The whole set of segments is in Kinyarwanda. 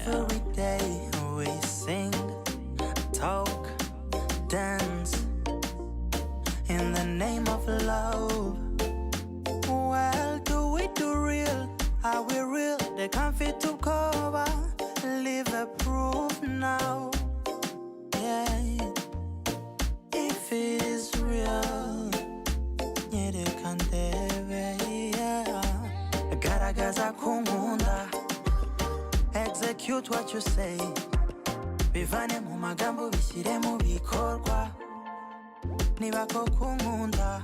Every day we sing, talk, dance in the name of love. Well, do we do real? Are we real? They can't fit to cover. Live a proof now. Yeah, if it is real, yeah, they can't yeah. Garagaza kumunda, execute what you say. Bivane mu magambo bishyire mu bikorwa. Niba ko kumunda.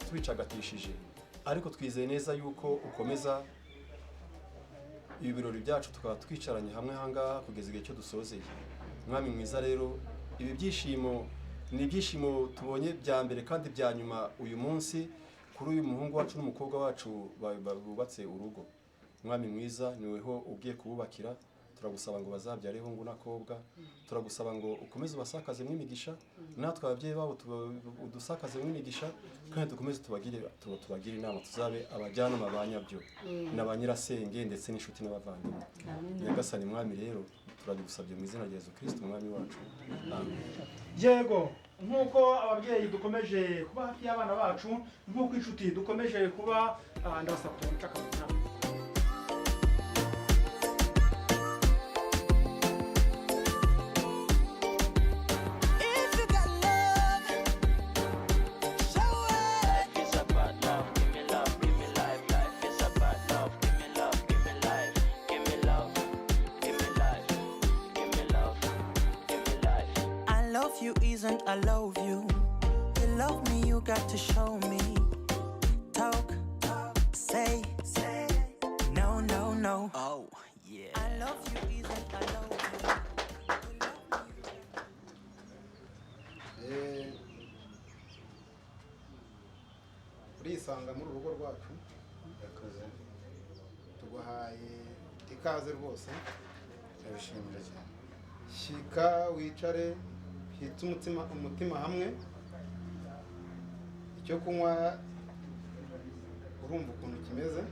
Tubicagatishije ariko twizeye neza yuko ukomeza ibirori byacu tukaba twicaranye hamwe hanga kugeza igihe cyo dusozeye. Mwami mwiza rero ibi byishimo ni ibyishimo tubonye bya mbere kandi bya nyuma uyu munsi kuri uyu muhungu wacu n'umukobwa wacu bubatse urugo. Mwami mwiza niweho ugiye kububakira, turagusaba ngo bazabyare hungu nakobwa, turagusaba ngo ukomeze ubasakaze mwimigisha, natwe ababyeyi babo udusakaze mwimigisha, kandi dukomeze tubagire inama tuzabe abajyana mabanyabyo n'abanyirasenge ndetse n'inshuti n'abavandimwe. Nyagasani mwami rero turagusabye mu izina rya Yesu Kristo umwami wacu. Amen. Yego, nkuko ababyeyi dukomeje kuba hafi y'abana bacu, nkuko inshuti dukomeje kuba ndabasaba kuchaka. I love you. You love me, you got to show me. Talk, say, no, no, no. Oh, yeah. I love you isn't I love you. Urisanga muri urugo rwacu. Yakoze. Tuguhaye ikaze rwose. Ndabishimira cyane. Shika wicare. Hita umutima hamwe. Icyo kunywa urumva ukuntu kimeze?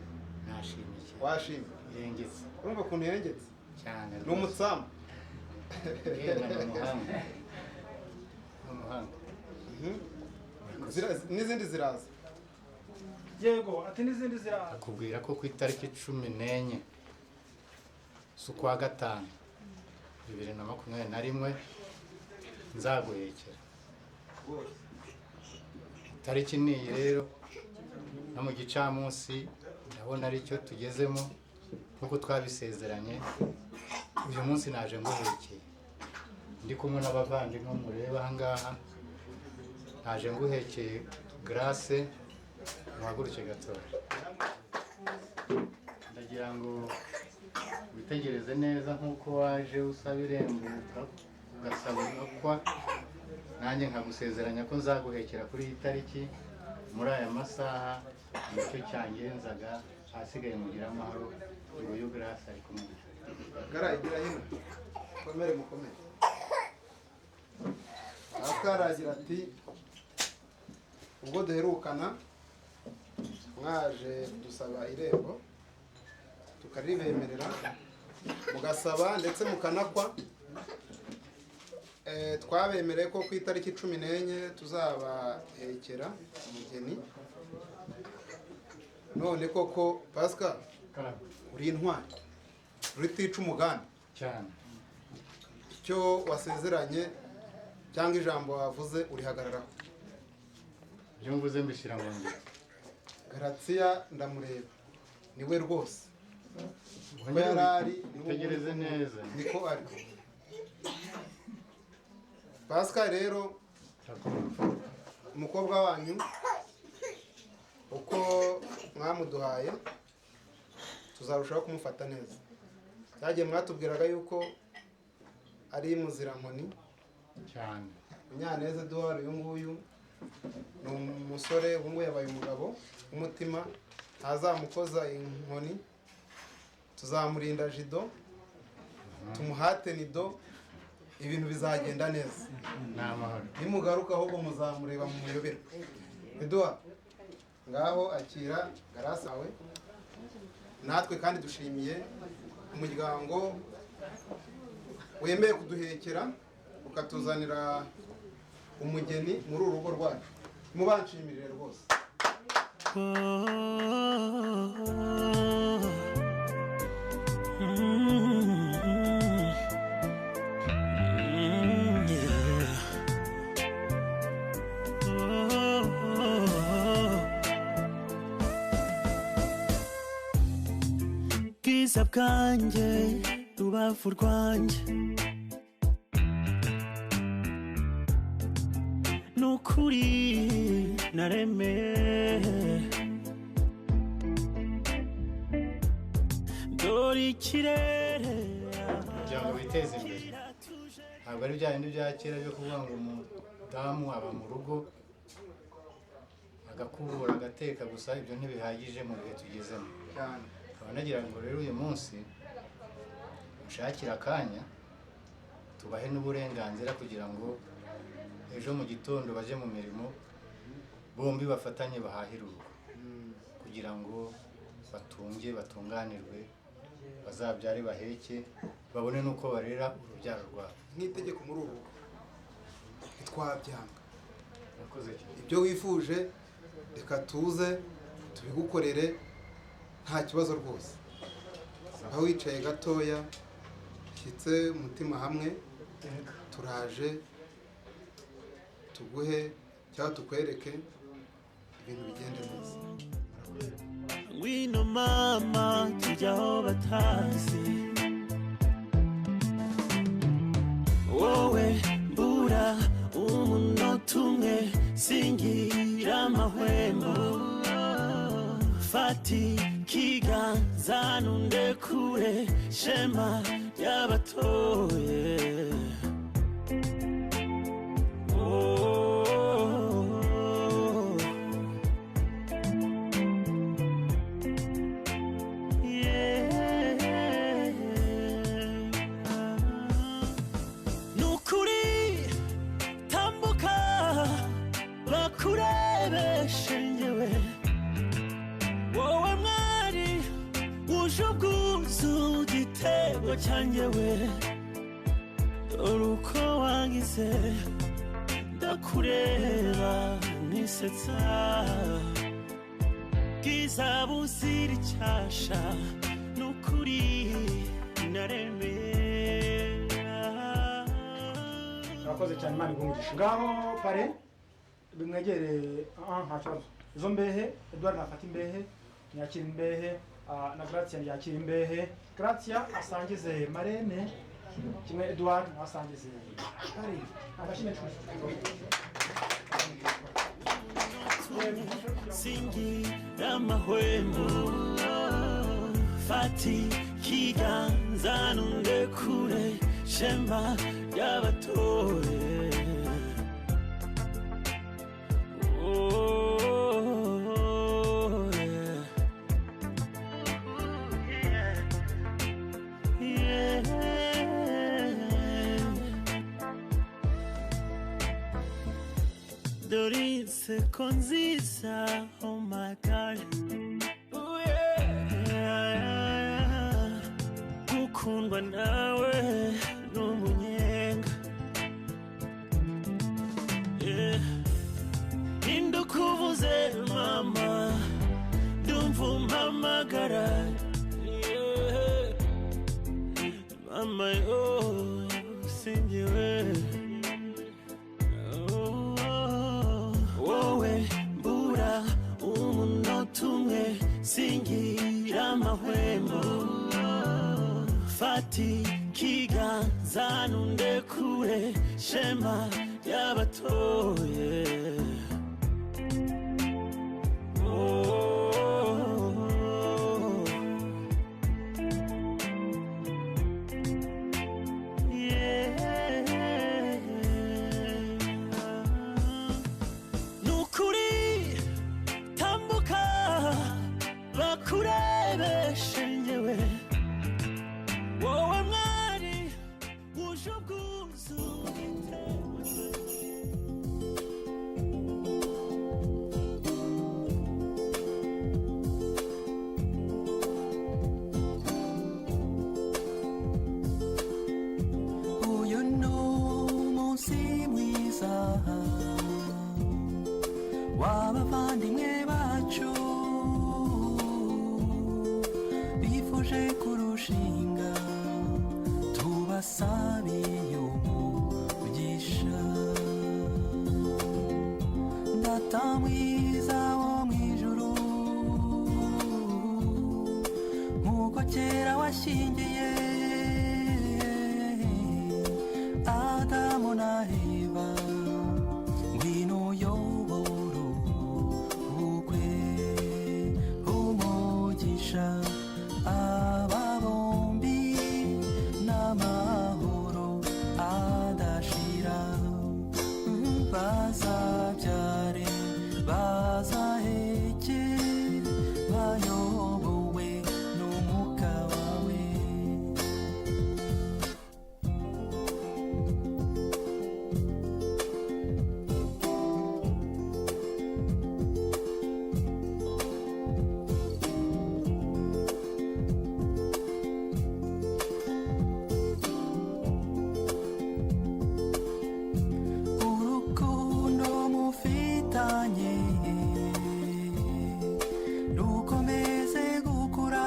Nashimye. Washimye? Yengetse. Urumva ukuntu yengetse? Cyane. N'umutsama. Umuhango. N'izindi ziraza. Yego, ati n'izindi ziraza. Akubwira ko ku itariki 14 z'ukwa gatanu 2021 nzaguhekera. Tariki ni rero na mu gicamunsi ndabona ari cyo tugezemo nkuko twabisezeranye. Uyu munsi naje nguhekeye ndi kumwe n'abavandimwe mureba ahangaha, naje nguhekeye Grace muhaguruke gatoya. Ndagira ngo witegereze neza nkuko waje usaba irembuka ugasaba kwa nanjye nkagusezeranya ko nzaguhekera kuri iyi tariki muri aya masaha. Nicyo cyangenzaga, hasigaye mugira amahoro. Uyu Grace ari kumwe. Garagira hino. Komere mukomere. Akaragira ati ubwo duherukana mwaje dusaba irembo tukaribemerera mugasaba ndetse mukanakwa. Twabemereye ko ku itariki 14 tuzabahekera umugeni. None koko Pascal uri intwari uritica umugambi cyane. Icyo wasezeranye cyangwa ijambo wavuze urihagararaho. Byo mvuze mbishira ngo ndi Grathia ndamureba niwe rwose. Ko yarari nitegereze neza niko ari. Pascal rero umukobwa wanyu uko mwamuduhaye tuzarushaho kumufata neza. Cyagiye mwatubwiraga yuko ari muzirankoni cyane. MUNYANEZA Edouard uyu nguyu ni umusore ubungu yabaye umugabo umutima ntazamukoza inkoni. Tuzamurinda jido tumuhate nido ibintu bizagenda neza. Namahoro. Nimugaruka ahubwo muzamureba mu muyobera. Edouard ngaho akira Grace awe natwe kandi dushimiye umuryango wemeye kuduhekera ukatuzanira umugeni muri uru rugo rwacu. Mubanshimirire rwose. Bwiza bwanjye rubavu rwanjye nukuri naremeye dore ikirere kugira ngo biteze imbere. Ntabwo ari bya bindi bya kera byo kuvuga ngo umudamu aba mu rugo agakubura agateka gusa, ibyo ntibihagije mu bihe tugezemo. Nkaba nagira ngo rero uyu munsi mushakire akanya tubahe n'uburenganzira kugira ngo ejo mu gitondo baje mu mirimo bombi bafatanye bahahire urugo, kugira ngo batunge batunganirwe bazabyare baheke babone nuko barera urubyaro rwabo. Nk'itegeko muri ubu ntitwabyanga. Nakoze cyane. Ibyo wifuje reka tuze tubigukorere nta kibazo rwose. Aho wicaye gatoya shyitse umutima hamwe, turaje tuguhe cyangwa tukwereke ibintu bigende neza. ngwino mama tujya aho batazi wowe mbura umunota umwe singira amahwemo fati kiganza nundekure shema y'abatoye cyanyewe uruko wagize ndakureba nisetsa bwiza buzira icyasha nukuri naremera. Murakoze cyane, Imana igumugisha. Ngaho pare bimwegere nta kibazo. Izo mbehe Edouard nafata imbehe nyakira imbehe na Grathia yakira imbehe. Grathia asangize marene kimwe, Edouard asangize pare abashime singira amahwemo fati kiganza nundekure shema y'abatoye Dorinse konziza, oh my God. Ooh, yeah. Gukundwa nawe n'umunyenga. Yeah. Indukuvuze mama, ndumva umpamagara. Yeah. Mama yo singiwe. Singira amahwemo fati kiganza nundekure shema y'abatoye data mwiza wo mwijuru nkuko kera washingiye Adamu na Eva ngwino uyobore ubukwe umugisha aba bombi n'amahoro adashira bazabyare bazaheke bayobowe n'umwuka wawe urukundo mufitanye rukomeze gukura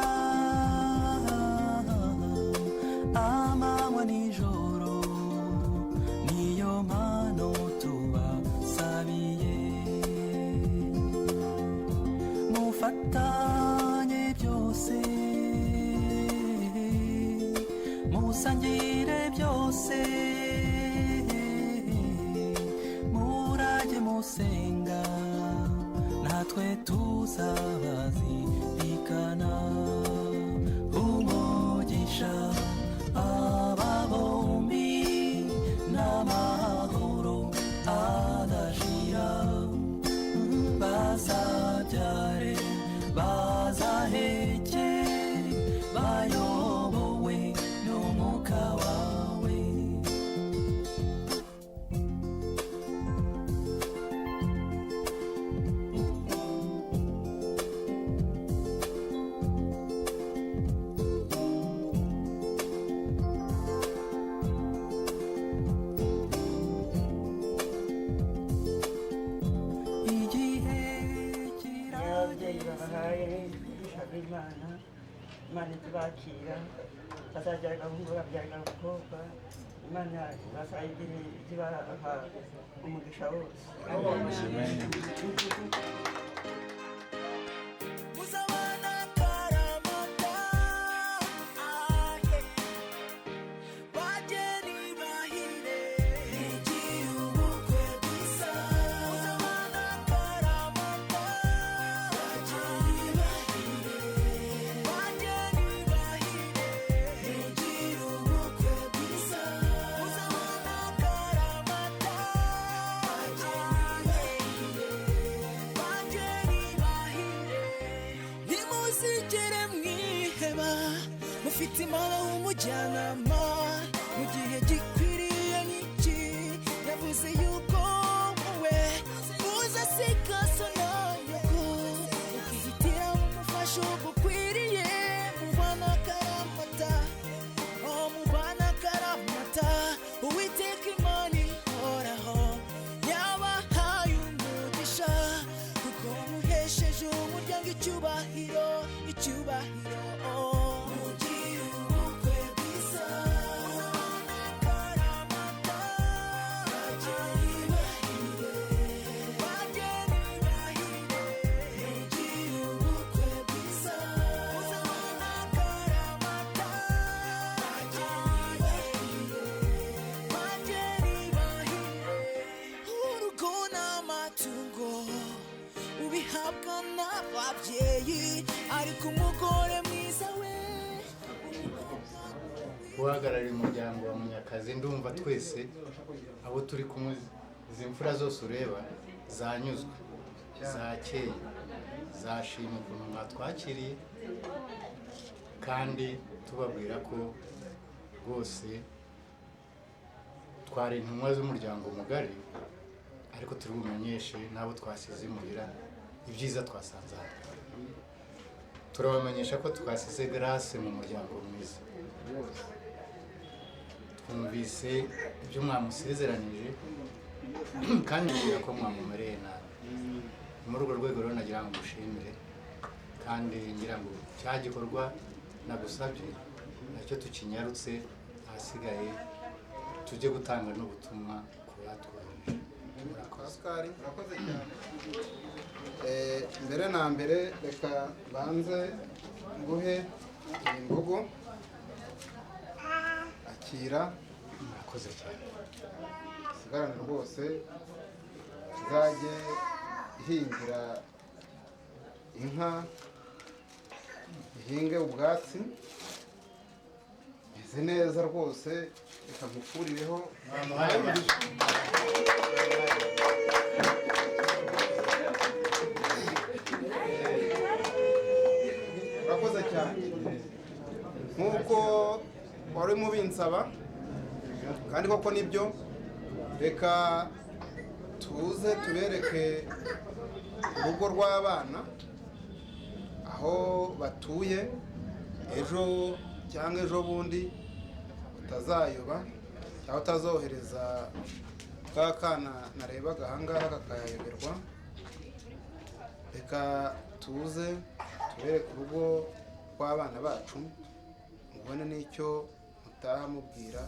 amanywa nijoro niyo mpano tubasabiye mufatanye byose musangire byose murage musenga natwe tuzabazirikana umugisha aba bombi n'amahoro adashira bazabyare bazaheke bayobowe n'umwuka wawe igihe ababyeyi babahaye umugisha w'Imana Imana itubakira bazabyara agahungu babyara agakobwa Imana bazayigire ibaha umugisha wose Uzabana karamata ahe bageni bahire igihe ubukwe gusa Uzabana karamata bageni bahire igihe ubukwe gusa Uzabana karamata bageni bahire nimuzigere mwiheba mufite Imana w'umujyanama mu gihe gikwiriye n'iki yavuze yuko wowe uzasiga so na nyoko ukihitira umufasha ugukwiriye mubana karamata mubana karamata Uwiteka Imana ihoraho yabahaye umugisha kuko muhesheje umuryango icyubahiro mugihe ubukwe bwiza Uzabana karamata bageni bahire mugihe ubukwe bwiza Uzabana karamata bageni bahire urugo n'amatungo ubihabwa n'ababyeyi ariko umugore mwiza we uhagarariye umuryango wa Munyakazi ndumva twese abo turi kumwe izi mfura zose ureba zanyuzwe zakeye zashima ukuntu mwatwakiriye kandi tubabwira ko rwose twari intumwa z'umuryango mugari ariko turi bumenyeshe n'abo twasize imuhira ibyiza twasanze hano turabamenyesha ko twasize Grace mu muryango mwiza twumvise ibyo mwamusezeranije kandi ngira ko mwamumereye nabi muri urwo rwego rero nagira ngo mushimire kandi ngira ngo cya gikorwa nagusabye nacyo tukinyarutse ahasigaye tujye gutanga n'ubutumwa ku batwohereje Pascal urakoze cyane. Mbere na mbere reka banze nguhe imbogo akira. Murakoze cyane. Sigarane rwose izajye ihingira inka, ihinge ubwatsi meze neza rwose, reka nkukurireho. Urakoze cyane. Nk'uko wari mubinsaba kandi koko nibyo, reka tuze tubereke urugo rw'abana aho batuye, ejo cyangwa ejo bundi utazayoba cyangwa utazohereza ka kana narebaga ahangaha kakayayoberwa. Reka tuze tubereke urugo rw'abana bacu, mubone n'icyo mutaha mubwira.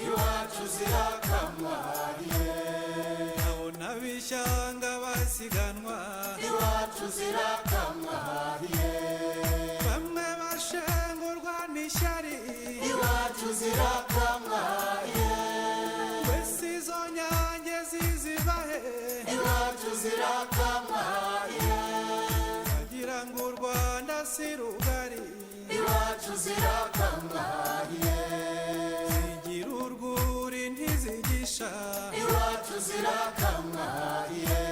iwacu zirakamariye, abona bishanga basiganwa, iwacu zirakamariye, bamwe bashengurwa n'ishyari, iwacu zirakamariye, wese izo nyange zizibahe, iwacu zirakamariye, bagira ngo u Rwanda si rugari, iwacu zirakamariye, iwacu zirakamariye,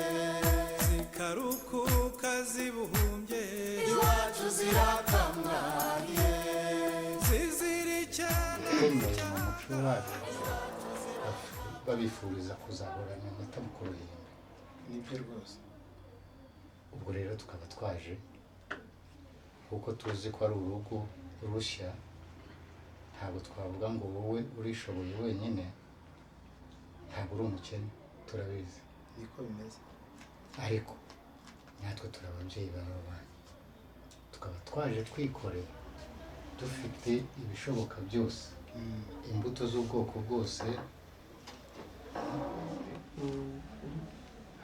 zikarukuka zibumbye, iwacu zirakamariye, zizirikana umuco wacu babifuriza kuzahorana amata mu kuruhimbi. Nibyo rwose. Ubwo rero tukaba twaje kuko tuzi ko ari urugo rushya, ntabwo twavuga ngo wowe urishoboye wenyine, ntabwo uri umukene, turabizi niko bimeze, ariko natwe turi ababyeyi b'aba bana, tukaba twaje twikorera dufite ibishoboka byose, imbuto z'ubwoko bwose,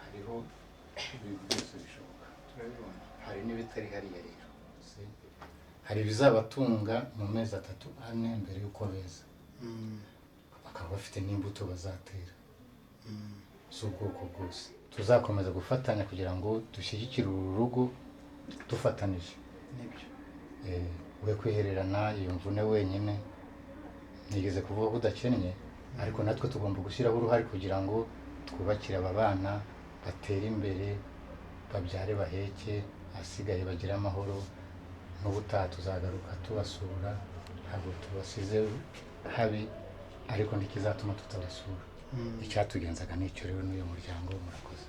hariho ibintu byose bishoboka, turabibona, hari n'ibitari hariya rero, hari ibizabatunga mu mezi 3-4 mbere y'uko beza, bakaba bafite n'imbuto bazatera z'ubwoko bwose. Tuzakomeza gufatanya kugira ngo dushyigikire uru rugo dufatanije. nibyo. We kwihererana iyo mvune wenyine, nigeze kuvuga ko udakennye, ariko natwe tugomba gushyiraho uruhare kugira ngo twubakire aba bana, batere imbere, babyare baheke, asigaye bagire amahoro. N'ubutaha tuzagaruka tubasura, ntabwo tubasize habi, ariko ntikizatuma tutabasura. Icyatugenzaga n'icyo rero n'uyu muryango. Murakoze.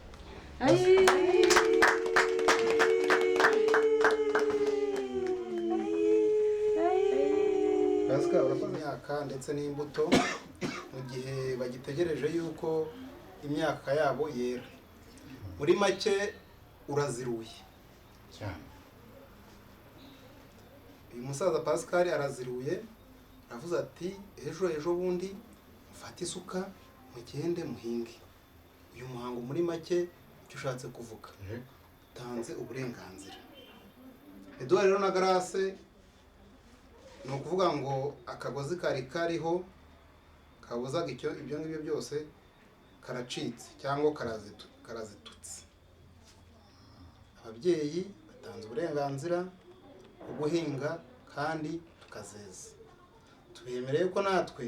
Pascal urakoze. Imyaka ndetse n'imbuto mu gihe bagitegereje yuko imyaka yabo yera, muri make uraziruye cyane. Uyu musaza Pascal araziruye, aravuze ati ejo bundi mufate isuka mugende muhinge. Uyu muhango muri make icyo ushatse kuvuga, utanze uburenganzira. Edouard rero na Grace ni ukuvuga ngo akagozi kari kariho kabuzaga ibyo ngibyo byose karacitse cyangwa karazitutse. Ababyeyi batanze uburenganzira bwo guhinga kandi tukazeza. Tubemereye ko natwe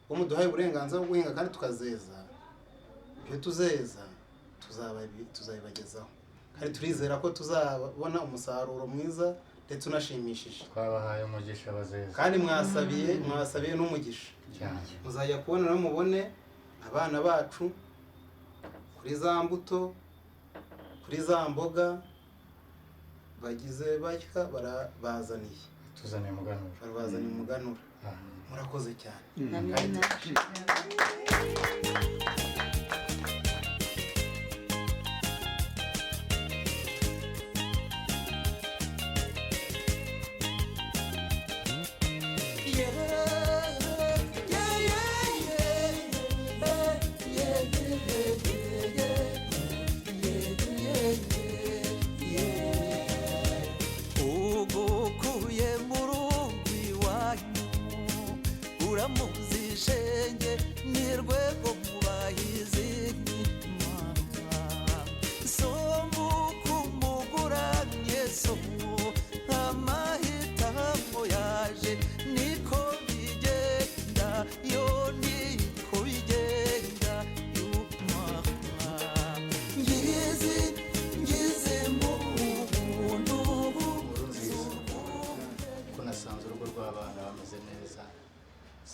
bo muduhaye uburenganzira bwo guhinga kandi tukazeza, ibyo tuzeza tuzabibagezaho, kandi turizera ko tuzabona umusaruro mwiza ndetse unashimishije. Twabahaye umugisha bazeza, kandi mwasabiye n'umugisha. Muzajya kubona no mubone abana bacu kuri za mbuto, kuri za mboga bagize batya barabazaniye. Tuzaniye umuganura. Barabazaniye umuganura. Murakoze cyane.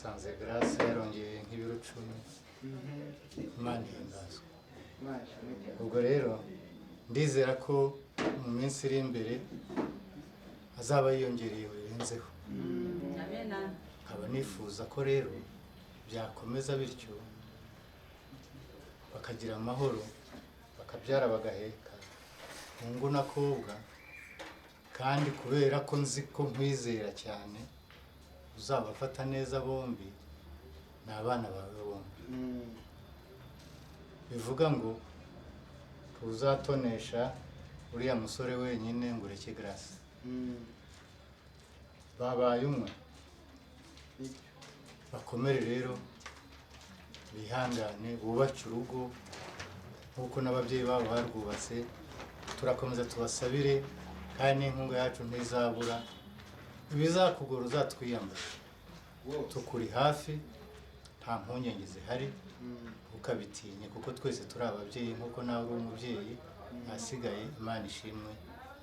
Sanze Grathia yarongeye nk'ibiro 10. Imana ihimbazwe. Ubwo rero ndizera ko mu minsi iri imbere azaba yiyongereye birenzeho. Amen. Nkaba nifuza ko rero byakomeza bityo bakagira amahoro, bakabyara bagaheka hungu nakobwa, kandi kubera ko nzi ko nkwizera cyane uzabafata neza bombi n'abana bawe bombi. Bivuga ngo tuzatonesha uriya musore wenyine ngo ureke Grathia. Babaye umwe, bakomere rero, bihangane, bubake urugo nk'uko n'ababyeyi babo barwubatse. Turakomeza tubasabire kandi n'inkunga yacu ntizabura. Ibizakugora uzatwiyambaza, tukuri hafi, nta mpungenge zihari, ukabitinye kuko twese turi ababyeyi nk'uko nawe uri umubyeyi. Ahasigaye Imana ishimwe,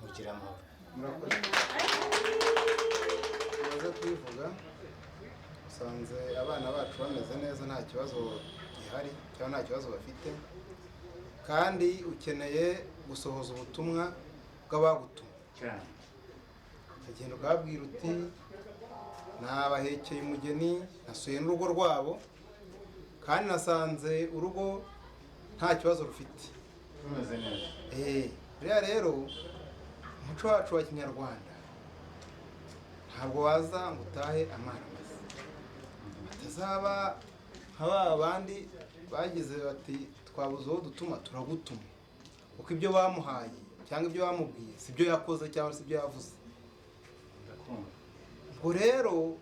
mugira amahoro. Tumaze kubivuga, usanze abana bacu bameze neza, nta kibazo gihari cyangwa nta kibazo bafite, kandi ukeneye gusohoza ubutumwa bw'abagutumye. Agenda ukabwira uti nabahekeye umugeni, nasuye n'urugo rwabo kandi nasanze urugo nta kibazo rufite, rumeze neza. Buriya rero umuco wacu wa Kinyarwanda ntabwo waza ngo utahe amara maze, batazaba nk'aba bandi bagize bati twabuze uwo dutuma turagutuma, kuko ibyo bamuhaye cyangwa ibyo bamubwiye si byo yakoze cyangwa si byo yavuze. Ubwo rero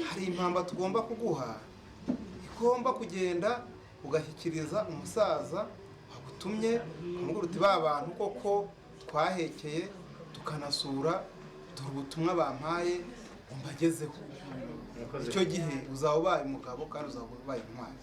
hari impamba tugomba kuguha, igomba kugenda ugashyikiriza umusaza wagutumye, ukamubwira uti ba bantu koko twahekeye tukanasura, dore ubutumwa bampaye umbagezeho. Icyo gihe uzaba ubaye umugabo kandi uzaba ubaye intwari.